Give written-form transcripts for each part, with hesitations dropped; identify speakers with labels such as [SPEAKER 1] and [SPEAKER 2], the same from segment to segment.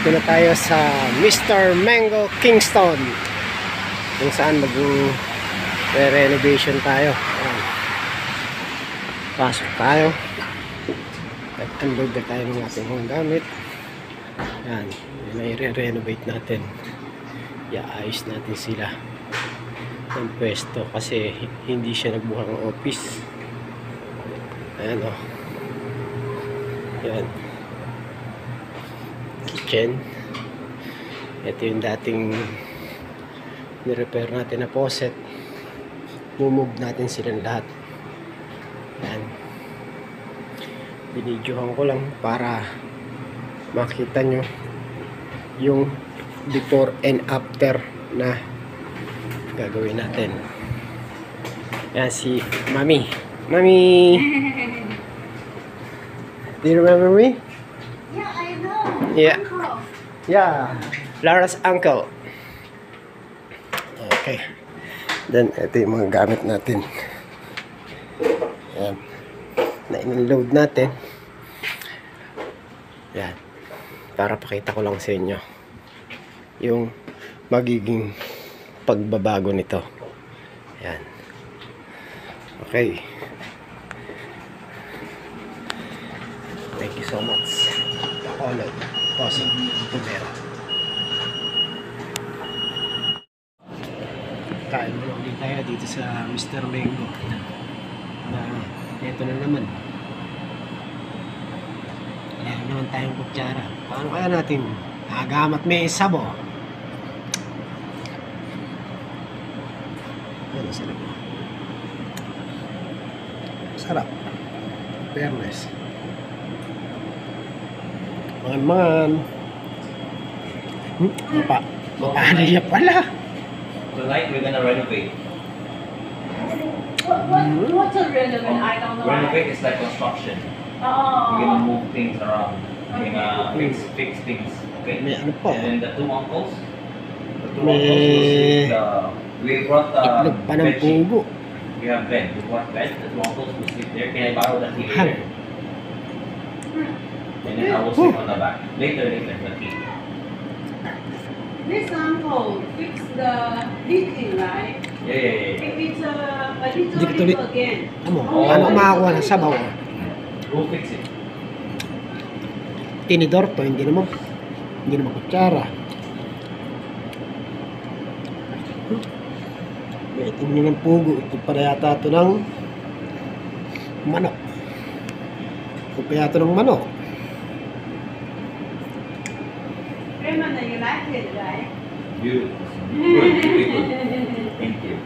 [SPEAKER 1] Dito na tayo sa Mr. Mango Kingston, kung saan mag-renovation tayo. Ayan. Pasok tayo at unload na tayo ng ating mga gamit. Ayan, i-renovate natin, iayos natin sila ng pwesto kasi hindi siya nagbuhang office. Ayan o, ayan, kitchen. Ito yung dating ni-repair natin na faucet. Mumove natin silang lahat. Ayan, binidyohan ko lang para makita nyo yung before and after na gagawin natin. Ayan si Mami. Mami! Do you remember me?
[SPEAKER 2] Yeah, I know.
[SPEAKER 1] Yeah.
[SPEAKER 2] Uncle.
[SPEAKER 1] Yeah, Lara's uncle. Okay. Then, ito yung mga gamit natin. Ayan. Na-load natin. Ayan. Para pakita ko lang sa inyo yung magiging pagbabago nito. Ayan. Okay. Thank you so much. All of Posing Tubero. Kain mo ulit tayo dito sa Mr. Mango. Ito na naman. Ayan naman tayong kutsara. Paano kaya natin agamat may sabo? Ano sarap? Sarap. Fairness. Man. Paano niya pala?
[SPEAKER 3] Tonight we're gonna renovate.
[SPEAKER 2] What's a renovate? I don't know.
[SPEAKER 3] Renovate is like construction.
[SPEAKER 2] Oh.
[SPEAKER 3] We're gonna move things around. We're gonna fix things. Okay.
[SPEAKER 1] May ano po?
[SPEAKER 3] And then the two uncles.
[SPEAKER 1] May
[SPEAKER 3] We brought
[SPEAKER 1] itlog pa ng
[SPEAKER 3] bed sheet.
[SPEAKER 1] pugo.
[SPEAKER 3] We have bed. We brought bed. The two uncles will sleep there. Can I borrow the TV there? And then I will sleep on the back. Later, the key.
[SPEAKER 2] This uncle fix the leaking, right?
[SPEAKER 3] Yeah.
[SPEAKER 2] It's a little
[SPEAKER 1] Dito
[SPEAKER 2] bit again.
[SPEAKER 1] Ano? Paano makakuha ng sabaw?
[SPEAKER 3] We'll fix it.
[SPEAKER 1] Tinidor to, hindi naman kutsara. May itim nyo ng pugo. Ito para yata ito ng manok. Ito pa yata ng manok.
[SPEAKER 2] Raymond, you like it, right?
[SPEAKER 3] Beautiful. Good. Really good. Thank you.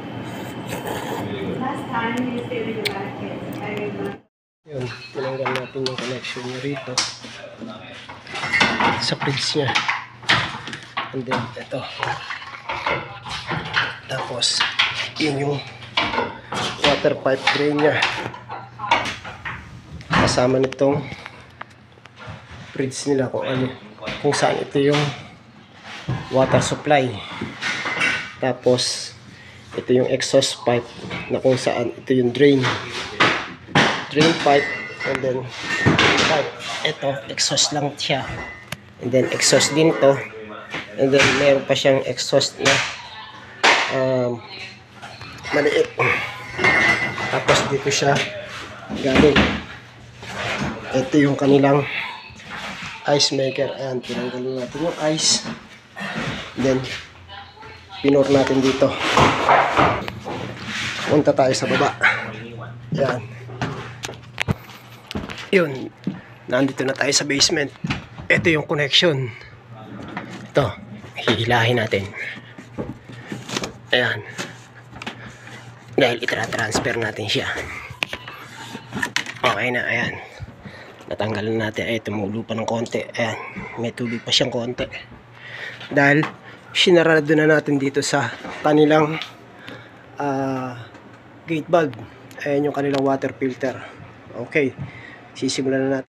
[SPEAKER 3] Really good.
[SPEAKER 2] Last time you said you like it. I remember.
[SPEAKER 1] Yun, tinanggal natin yung connection nyo rito sa fridge nya. And then, ito. Tapos, yun yung water pipe drain nya. Kasama nitong fridge nila kung saan ito yung water supply. Tapos, ito yung exhaust pipe na kung saan ito yung drain pipe, and then pipe. Ito, exhaust lang siya, and then exhaust din to, and then meron pa siyang exhaust na maliit. Tapos dito siya galing. Ito yung kanilang ice maker. Ayan, tinanggalin natin yung ice, then pinor natin dito. Punta tayo sa baba. Ayan. Yun, nandito na tayo sa basement. Ito yung connection. Ito, hihilahin natin. Ayan. Dahil itra-transfer natin siya. Okay na, ayan. Natanggalan natin. Ay, tumulo pa ng konti. Ayan, may tubig pa siyang konti. Dahil sinarado na natin dito sa kanilang gate valve. Ayan yung kanilang water filter. Okay, sisimulan na natin.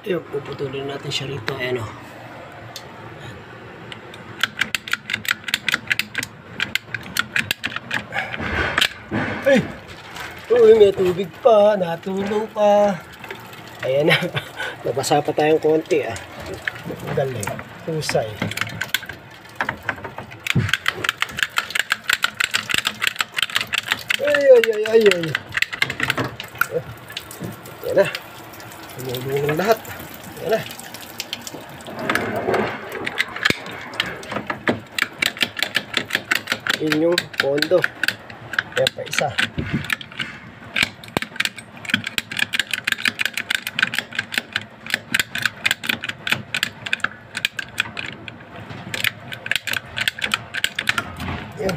[SPEAKER 1] Ayun, puputulin natin siya rito. Ayan o. Ay! Uy, may tubig pa. Natulong pa. Ayan na. Nabasa pa tayong konti ah. Galing. Husay. Ay. Yan na. Lumulungan lahat. Yan na. Yun yung pondo. Yan pa isa. Yan.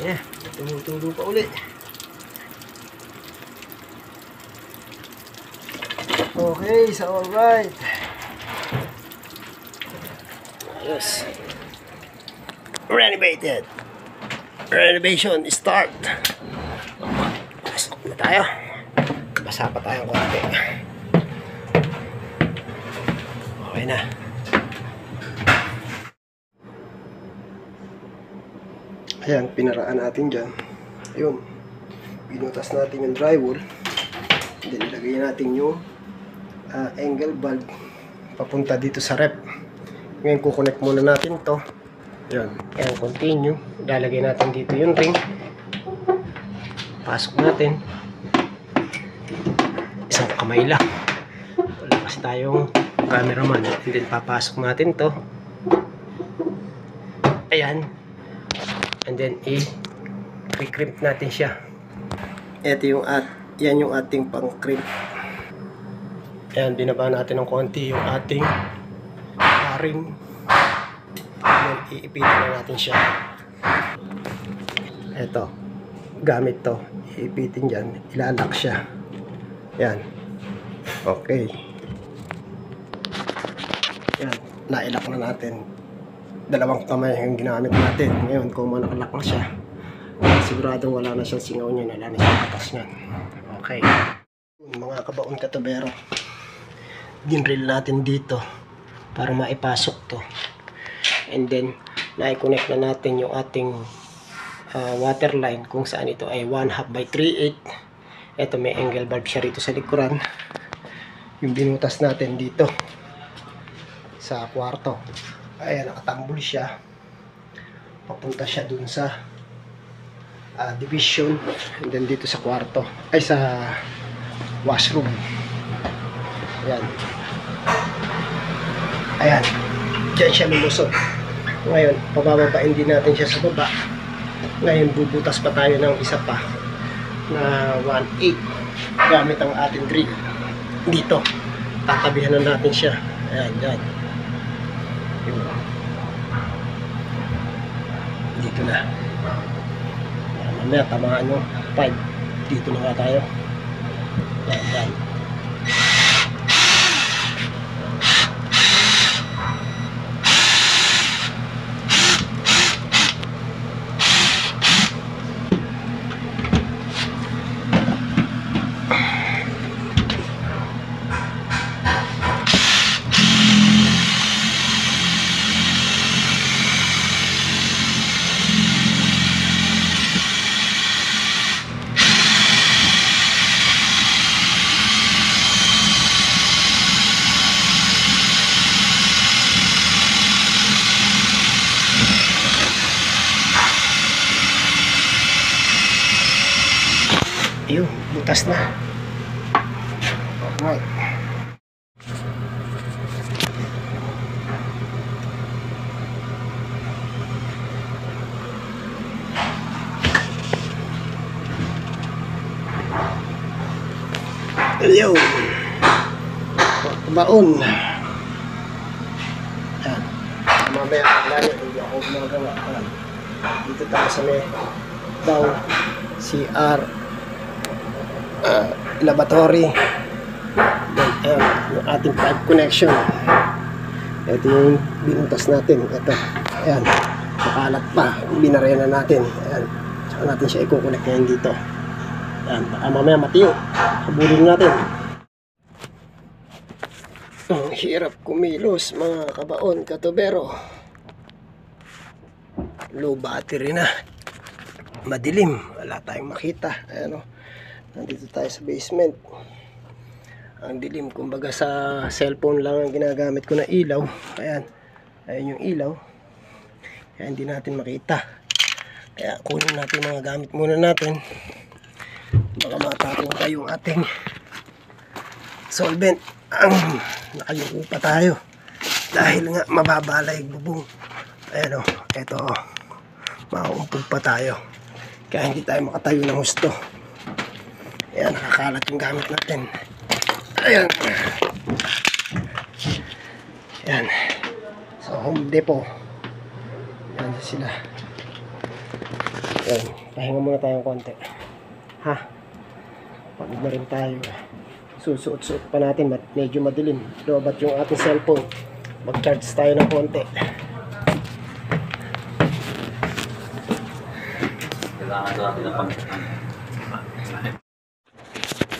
[SPEAKER 1] Ayan. Tumutulo pa uli. Okay, so alright. Yes. Renovated. Renovation start. Pasok na tayo. Basa pa tayo konti. Okay na. Ayan, pinaraan natin dyan. Ayun. Binutas natin yung drywall. Then ilagay natin yung angle bulb papunta dito sa rep. Ngayon kukonect muna natin to. Yan. Ayan, continue. Ilalagay natin dito yung ring. Pasok natin. Isang kamay lang. Wala kasi tayong cameraman. And then papasok natin to. Ayan. And then i-crimp natin siya. Ito yung yan yung ating pang-crimp. Ayan, binaba natin ng konti yung ating ring. Then iipitin na natin siya. Ito, gamit to. Iipitin dyan, ilalak siya. Yan. Okay. Yan, nailak na natin. Dalawang kamay yung ginamit natin. Ngayon, kung nakalak na siya, sigurado wala na siyang singaw niya, wala na siyang katas niyan. Okay. Mga kabaon katubero, ginreel natin dito para maipasok to. And then, na-connect na natin yung ating water line kung saan ito ay 1/2 by 3/8. Ito may angle bulb siya rito sa likuran. Yung binutas natin dito sa kwarto. Ayan, nakatambol siya. Papunta siya dun sa division. And then dito sa kwarto. Ay, sa washroom. Ayan. Ayan. Diyan siya lumusot. Ngayon, pabababain din natin siya sa baba. Ngayon, bubutas pa tayo ng isa pa na 1/8 gamit ang ating drill. Dito. Tatabihan na natin siya. Ayan, dyan. Dito na. Mamaya tamaan nyo 5. Dito na nga tayo. Yan. Ayun, butas na. Alright. Ayun. Baon. Ayan. Mamaya lalo, hindi ako gumagawa. Dito tayo sa may daw CR lavatory. Then, yung ating pipe connection. Ito yung binutas natin. Ito. Ayan. Makalat pa. Binarena natin. Ayan. Saka natin siya i-connect ngayon dito. Ayan. Baka mamaya matiyo. Habulin natin. Ang hirap kumilos, mga kabaon, katubero. Low battery na. Madilim. Wala tayong makita. Ayan o. Nandito tayo sa basement. Ang dilim, kumbaga sa cellphone lang ang ginagamit ko na ilaw. Ayan. Ayan yung ilaw. Kaya hindi natin makita. Kaya kunin natin mga gamit muna natin. Baka matapon pa yung ating solvent. Nakayuko pa tayo. Dahil nga mababalay bubong. Ayan o. Eto o. Mauumpog pa tayo. Kaya hindi tayo makatayo ng gusto. Ayan, nakakalat yung gamit natin. Ayan. Ayan. So, Home Depot. Ayan sila. Ayan. Pahinga muna tayong konti. Ha? Pagod na rin tayo. Susuot-suot pa natin. Medyo madilim. Lobat yung ating cellphone. Mag-charge tayo ng konti.
[SPEAKER 3] Kailangan natin ng pangkakan.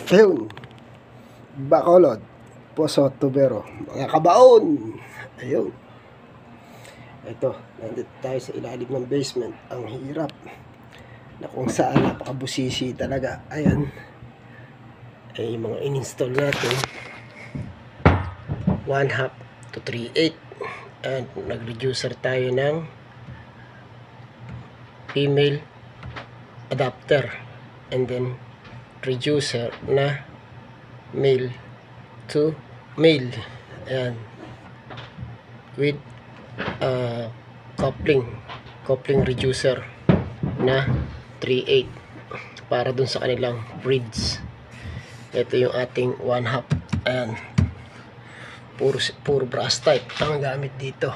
[SPEAKER 1] Ayun. Bacolod. Poso Tubero. Mga kabaon. Ayun. Ito. Nandito tayo sa ilalim ng basement. Ang hirap. Na kung saan napakabusisi talaga. Ayan. Ay mga in-install natin. 1/2 to 3/8. And nag-reducer tayo ng female adapter. And then reducer na male to male. Ayan. With coupling reducer na 3/8 para dun sa kanilang breeds. Ito yung ating 1/2. Ayan. Puro brass type ang gamit dito.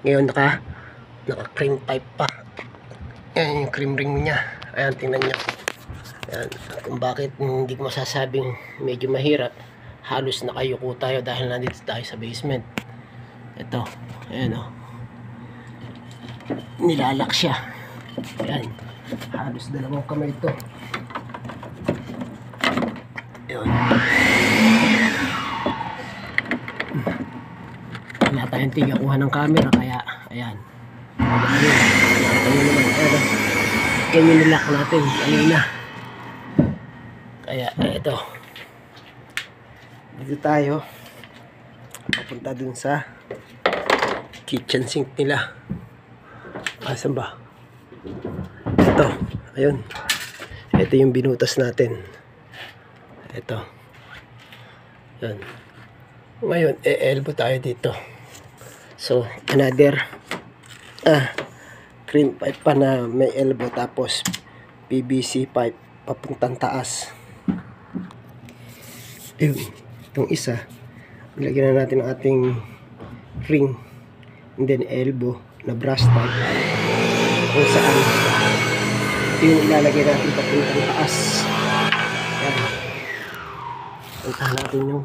[SPEAKER 1] Ngayon naka cream pipe pa. Ayan yung cream ring niya. Ayan, tingnan nyo. Ayan, kung bakit hindi ko masasabing medyo mahirap. Halos nakayuko tayo dahil nandito tayo sa basement. Ito, ayan o. Nilalak siya. Ayan, halos dalawang kamay ito. Ayan. Wala tayong tigakuha ng camera kaya ayan. Ganyan nilak natin. Ayun na. Kaya eto. Dito tayo. Papunta dun sa kitchen sink nila. Asan ba? Ito. Ayun. Ito yung binutas natin. Ito. Yan. Ngayon, elbow tayo dito. So, another cream pipe pa na may elbow tapos PVC pipe papuntang taas. Ayun. Itong isa, ilagyan na natin ang ating ring and then elbow na brass type kung saan yung ilalagay natin papuntang taas. Ayan. Puntahan natin yung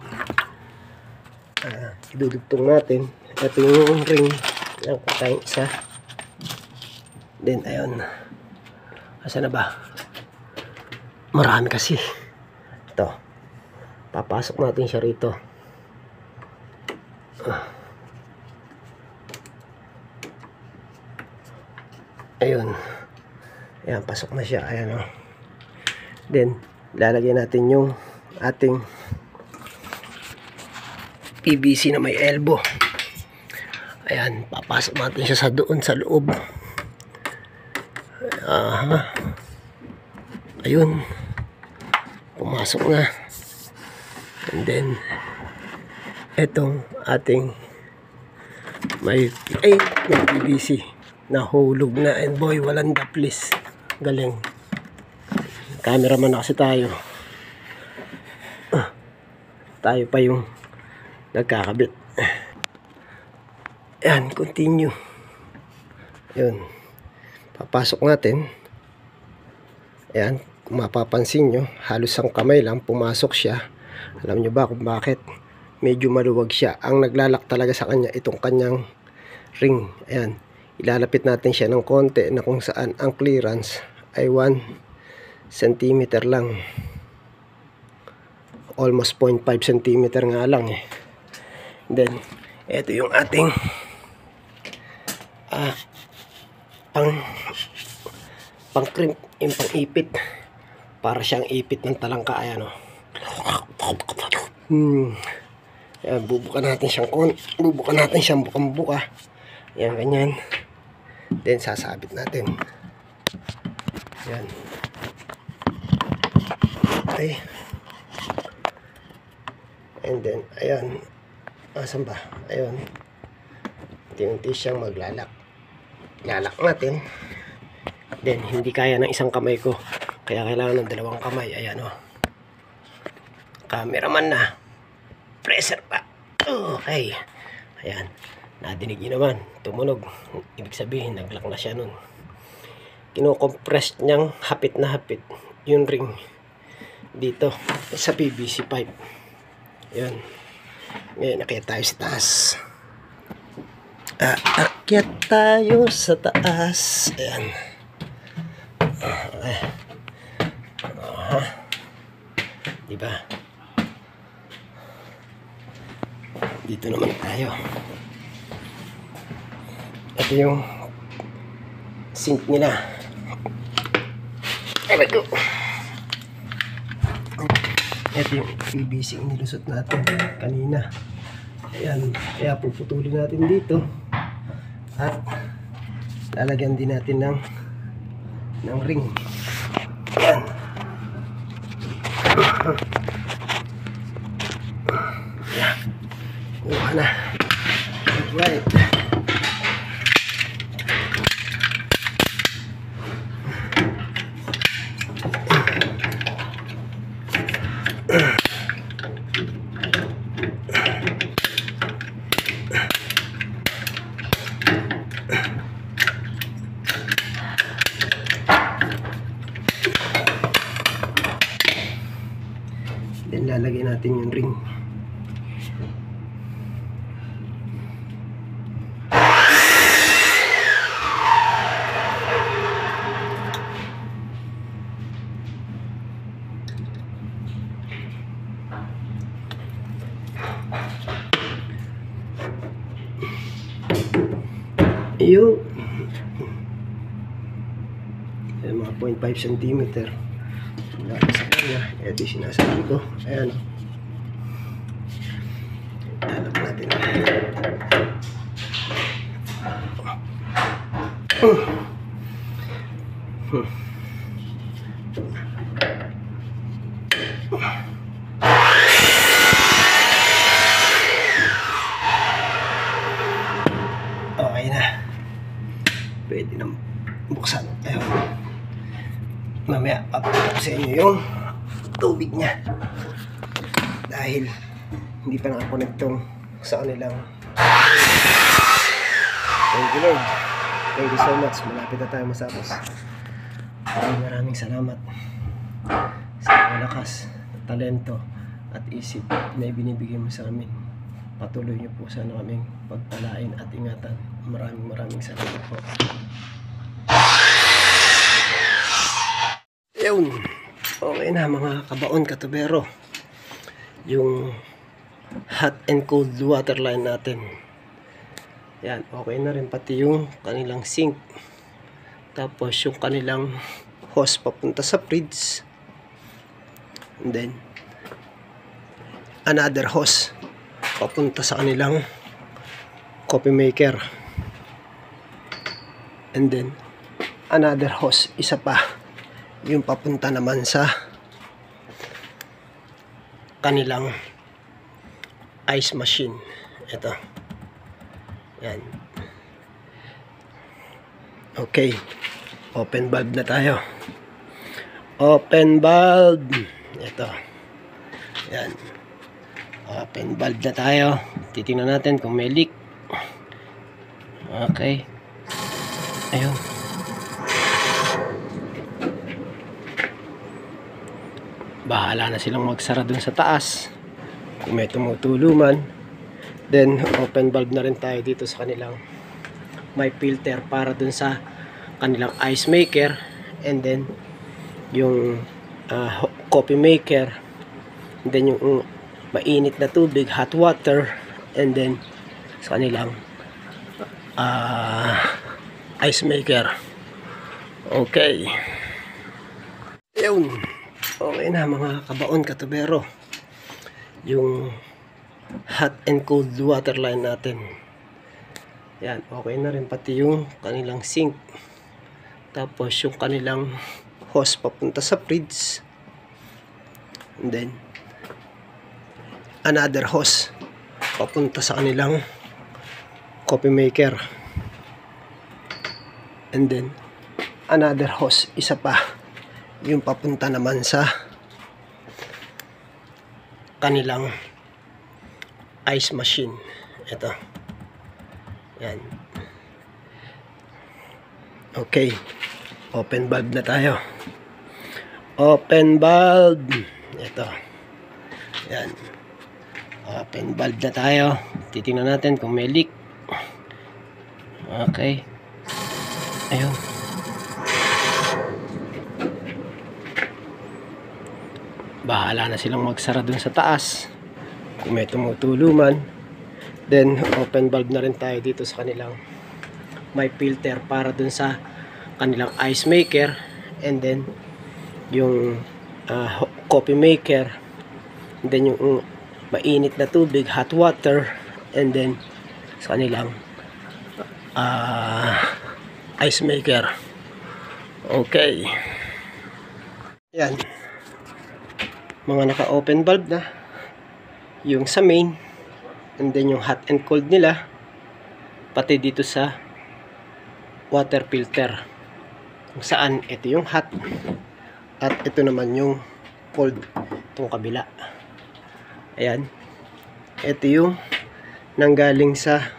[SPEAKER 1] idudugtong natin. Ito yung ring ng patay isa. Then ayun, asa na ba? Marami kasi. Ito, papasok natin siya rito. Ayun. Ayan, pasok na siya. Ayan o. Then lalagyan natin yung ating PVC na may elbow. Ayan, papasok natin siya sa doon sa loob. Ayun, pumasok na. And then etong ating may PVC na hulog na, and boy, walang daplis. Galing. Cameraman na kasi tayo. Tayo pa yung nagkakabit. Ayan, continue. Yun. Papasok natin. Ayan, kung mapapansin nyo, halos ang kamay lang, pumasok siya. Alam nyo ba kung bakit? Medyo maluwag siya. Ang naglalak talaga sa kanya, itong kanyang ring. Ayan, ilalapit natin siya ng konti na kung saan ang clearance ay 1 cm lang. Almost 0.5 cm nga lang eh. Then, ito yung ating pang crimp, yung pang ipit, para siyang ipit ng talangka. Ayan o. Ayan, bubukan natin siyang buka. Ayan, ganyan. Then, sasabit natin. Ayan. Okay. And then, ayan. Asan ba? Ayan. Unti-unti siyang maglalak. Lalak natin. Then, hindi kaya ng isang kamay ko. Kaya kailangan ng dalawang kamay. Ayan, o. Cameraman na. Pressure pa. Okay. Ayan. Nadinig nyo naman. Tumunog. Ibig sabihin, naglock na siya nun. Kino-compress niyang hapit na hapit yung ring dito sa PVC pipe. Ayan. Ngayon, akyat tayo sa taas. Akyat tayo sa taas. Ayan. Okay. Diba? Dito naman tayo. Ito yung sink nila. Ito yung PVC yung nilusot natin kanina. Ayan. Kaya puputulin natin dito. At lalagyan din natin ng ring. Ayan. Ayan. Buka na. Alright. Then lalagay natin yung ring. Yung mga 0.5 cm dahil sa kanya, ito yung sinasabi ko. Ayan, lalap natin. Okay na, pwede na buksan. Ayun, mamaya papakita ko sa inyo yung tubig niya dahil hindi pa nakakonect tong sa kanilang. Thank you Lord, thank you so much. Malapit na tayo masapos. Maraming salamat sa malakas, talento at isip na ibinibigay mo sa amin. Patuloy niyo po sana kaming pagpalain at ingatan. Maraming salamat po. Yun. Okay na mga kabaon katubero. Yung hot and cold water line natin. Yan. Okay na rin pati yung kanilang sink. Tapos yung kanilang hose papunta sa fridge. And then another hose papunta sa kanilang coffee maker. And then another hose, isa pa yung papunta naman sa kanilang ice machine. Ito. Yan. Okay. Open valve na tayo. Open valve. Ito. Yan. Open valve na tayo. Titingnan natin kung may leak. Okay. Ayun. Bahala na silang magsara dun sa taas kung may tumutulo man. Then open valve na rin tayo dito sa kanilang may filter para dun sa kanilang ice maker, and then yung coffee maker, and then yung mainit na tubig, hot water, and then sa kanilang ice maker. Okay. Yun. Okay na mga kabaon katubero. yung hot and cold water line natin. Yan, okay na rin pati yung kanilang sink. Tapos yung kanilang hose papunta sa fridge. And then another hose papunta sa kanilang coffee maker. And then another hose, isa pa yung papunta naman sa kanilang ice machine. Ito. Yan. Okay. Open valve na tayo. Open valve. Ito. Yan. Open valve na tayo. Titingnan natin kung may leak. Okay. Ayun. Bahala na silang magsara dun sa taas kung may tumutulo man. Then open valve na rin tayo dito sa kanilang may filter para dun sa kanilang ice maker, and then yung coffee maker, and then yung mainit na tubig, hot water, and then sa kanilang ice maker. Okay. Yan. Mga naka-open valve na. Yung sa main, and then yung hot and cold nila, pati dito sa water filter. Kung saan, ito yung hot, at ito naman yung cold, itong kabila. Ayan. Ito yung nanggaling sa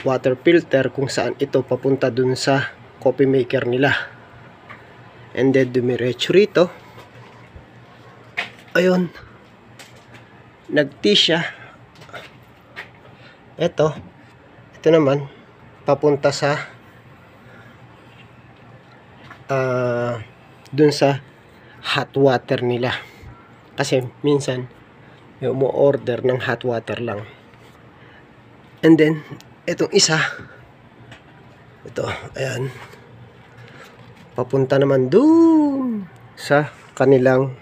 [SPEAKER 1] water filter, kung saan ito papunta dun sa coffee maker nila. And then dumiretso rito. Ayun. Nag-tea siya. Ito naman papunta sa dun sa hot water nila. Kasi minsan may umu-order ng hot water lang. And then itong isa, ito, ayan, papunta naman dun sa kanilang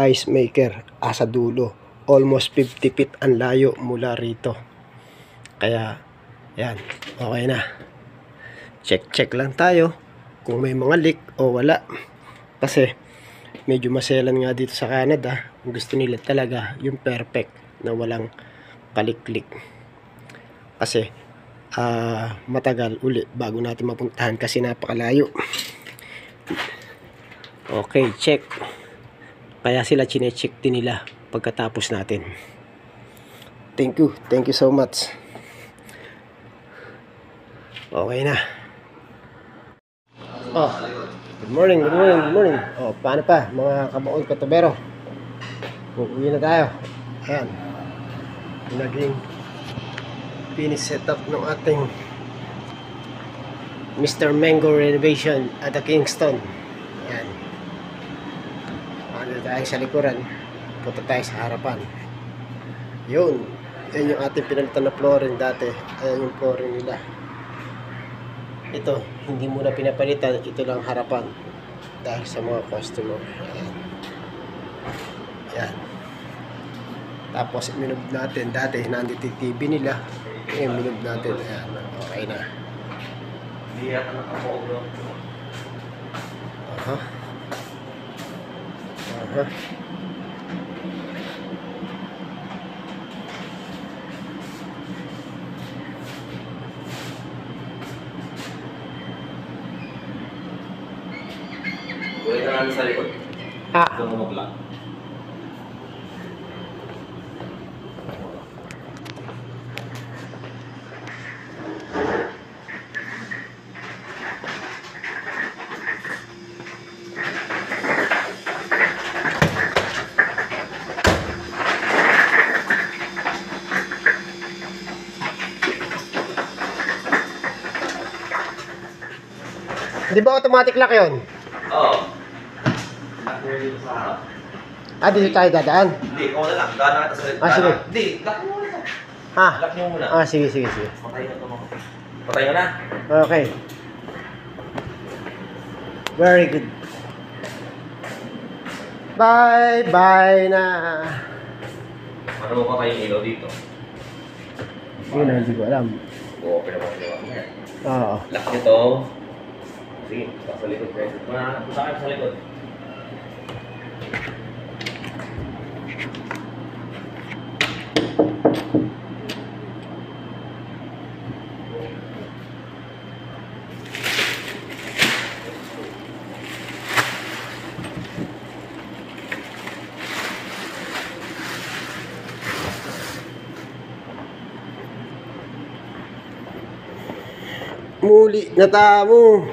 [SPEAKER 1] ice maker, sa dulo. Almost 50 feet ang layo mula rito. Kaya yan, okay na. Check lang tayo kung may mga leak o wala. Kasi medyo maselan nga dito sa Canada. Gusto nila talaga yung perfect na walang kalik-lik. Kasi matagal uli bago natin mapuntahan kasi napakalayo. Okay, check. Kaya sila chine-check din nila pagkatapos natin. Thank you so much. Okay na. Oh, good morning. Oh, paano pa mga kabaon katubero? Uuwi na tayo. Ayan, naging finish setup ng ating Mr. Mango renovation at the Kingston. Ayan, ano tayo sa likuran, punta tayo sa harapan. Yun, yan yung ating pinalitan na flooring dati. Ayan yung flooring nila. Ito, hindi muna pinapalitan, ito lang harapan dahil sa mga customer. Ayan. Yan. Tapos minub natin, dati nandito yung TV nila, minub natin. Ayan, okay na.
[SPEAKER 3] Kulit na namin sa likod. Doon mo mag-lock.
[SPEAKER 1] Di ba automatic lock yun?
[SPEAKER 3] Oo. Lock mo dito sa harap.
[SPEAKER 1] Dito tayo dadaan?
[SPEAKER 3] Hindi, ikaw na lang. Gana kita sa...
[SPEAKER 1] Sige.
[SPEAKER 3] Hindi, lock mo muna.
[SPEAKER 1] Ha?
[SPEAKER 3] Lock mo muna.
[SPEAKER 1] Sige.
[SPEAKER 3] Patay na ito mo. Patay na na.
[SPEAKER 1] Okay. Very good. Bye-bye na.
[SPEAKER 3] Ano ba kayong ilaw dito?
[SPEAKER 1] Yun na, hindi ko alam.
[SPEAKER 3] Oo, pinapasilawa mo yan.
[SPEAKER 1] Oo.
[SPEAKER 3] Lock nyo to. Sige, sa likod guys. Punta kayo sa likod.
[SPEAKER 1] Muli na tamo.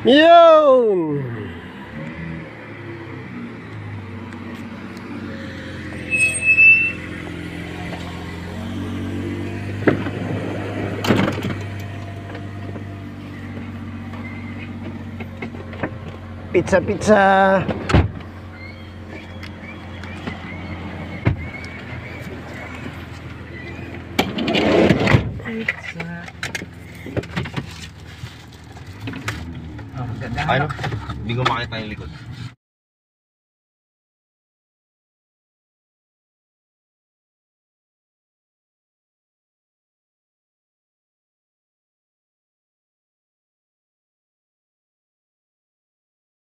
[SPEAKER 1] Yun! Pizza, pizza!
[SPEAKER 3] Ano? Hindi ko makita yung likod.